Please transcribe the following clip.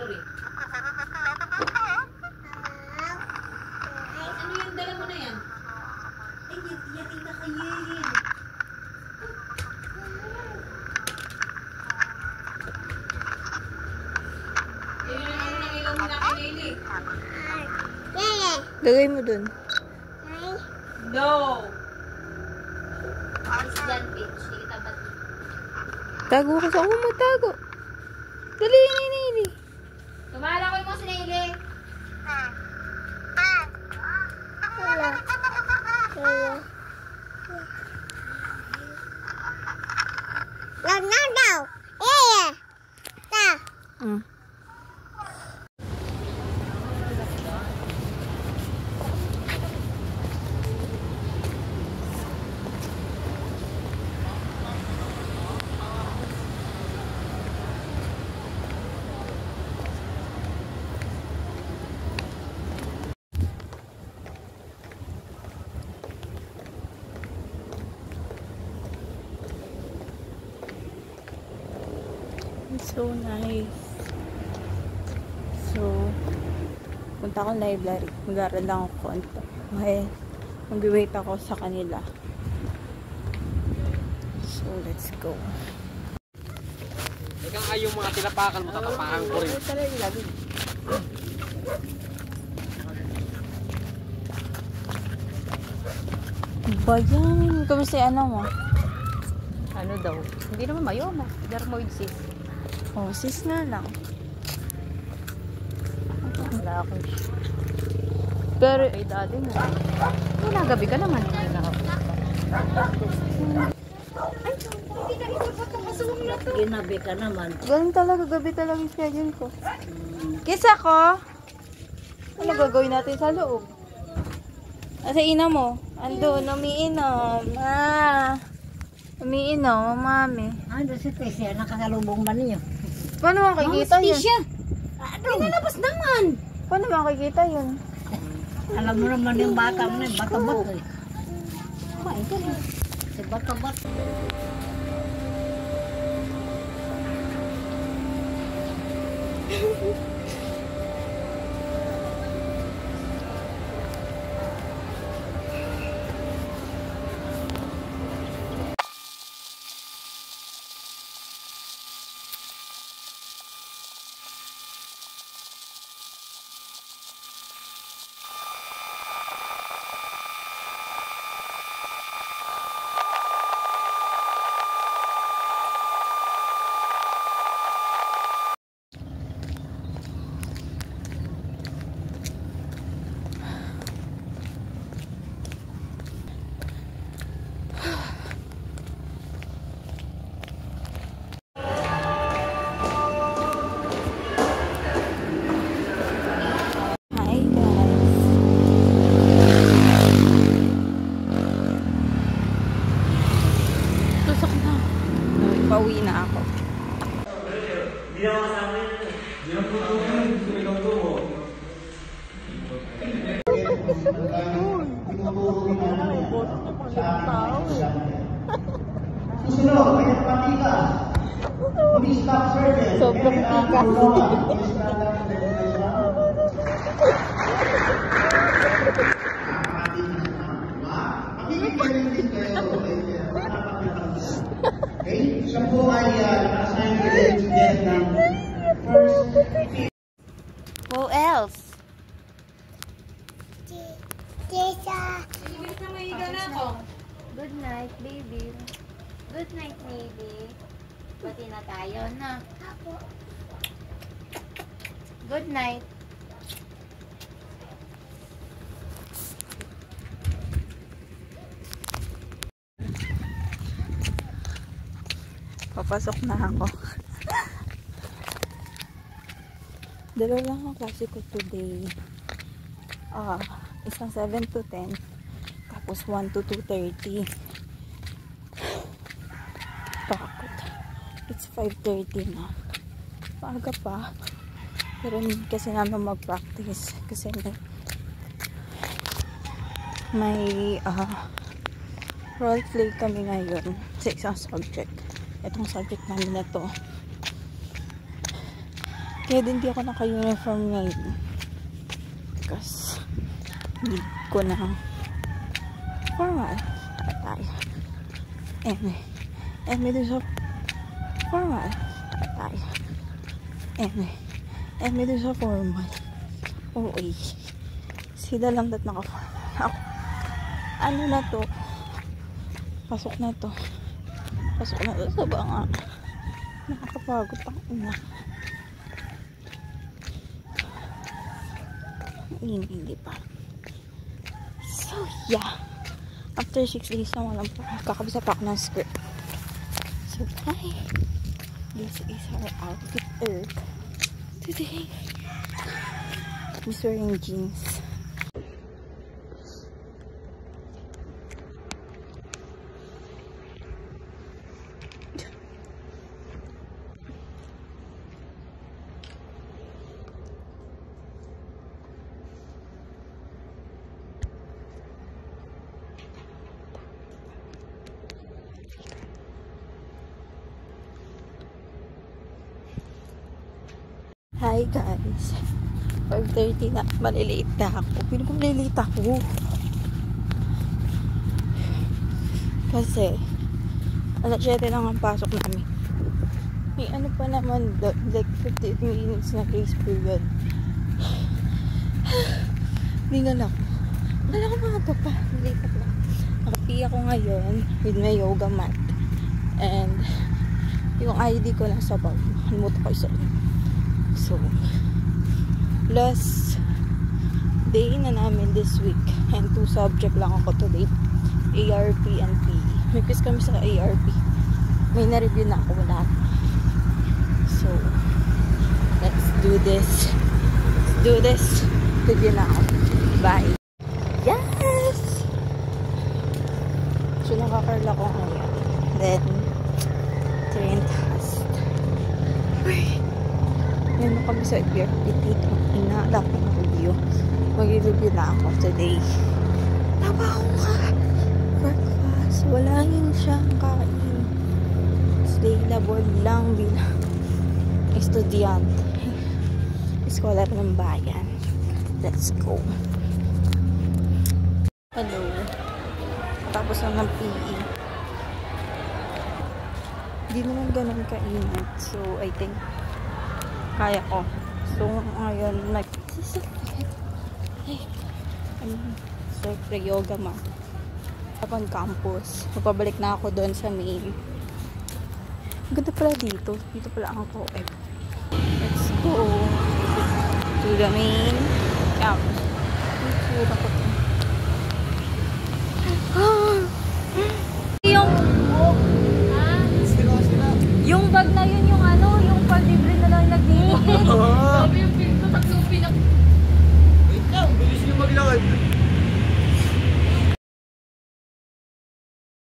Sorry. Ano yung dala mo na yan? Ay, yakin na kayo yun. Lagay mo dun. No! It's done, bitch. Hindi kita ba't? Tago ka sa ako matago. Dali, Nini. Tumalakoy mo si Naili. Wala. Wala. No, daw. Yeah. Ta. So nice. So, punta akong library. Mag-aaral lang ako konti. Mag-wait ako sa kanila. So, let's go. Ikaw ay yung mga tilapakan mo, tatapakan ko rin. Talaga lagi. Ba yan? Kamusta yung ano mo? Ano daw? Hindi naman mayoma. Dermoid cyst. Oh, sis nga lang. Wala ako. Pero, Ay, dali mo. Wala, gabi ka naman. Ginabi ka naman. ganun talaga, gabi talaga yung schedule ko. Kisa ko? Ano gagawin natin sa loob? Asa ina mo? Ando, umiinom. Umiinom, mami. Ano si Tessia? Nakasalubong ba niyo? Paano makikita yun? Ano? Pinalabas naman. Paano makikita yun? Alam mo naman yung bata mo na, bata-bata eh. Ba, ito na. Si bata-bata. Pauwi na ako. Sobrang tika. Okay? Siya po ay na-assign ko rin to get ng first. Who else? Good night, baby. Good night, baby. Pati na tayo na. Good night. Papasok na ako. Dalawa lang ang klase ko today. Isang 7 to 10. Tapos 1 to 2:30. Takot. It's 5:30 na. Maaga pa. Pero kasi namin mag-practice. Kasi may role play kami ngayon sa isang subject. Itong subject namin na to Kaya din di ako naka-uniform ngayon. Because need ko na formal tayo. Eme doon sa formal tayo. Eme doon sa formal. Uy. Sila lang dat naka-formal ako. Ano na to? Pasok na to. Sa banga. Nakakapagod ang ina. Hindi pa. So, yeah. After 6 days na walang kakabisa pa ako ng skirt. So, hi. This is our outfit today. Just wearing jeans. Hi guys, 5:30 na, malilate na ako. Pino ko malilate ako? Kasi, alas 7 lang ang pasok namin. May ano pa naman doon, like 15 minutes na grace period. Ningal ako. Wala ko mga to pa, malilate ako. Nakapi ako ngayon with my yoga mat. And, yung ID ko lang sa bag. Halimutan ko isa. So, last day na namin this week. And 2 subject lang ako today. ARP and PE. May quiz kami sa ARP. May na-review na ako. Wala. So, let's do this. Review na ako. Bye. Yes! So, nakakarl ako ngayon. Then, train test. Uy! Ngayon na kami sa BRPT. Inaalap ko ng review. Mag-review na ako today. Tabaho nga. Breakfast. Wala yun siyang kain. Stay labor lang bilang estudyante. Scholar ng bayan. Let's go. Hello. Tapos na ng PE. Hindi naman ganun kainit. So, I think kaya ko. So, ngayon, yoga mat. Upon campus. Magpabalik na ako doon sa main. Ang ganda pala dito. Dito pala ako. Let's go to the main campus. Ang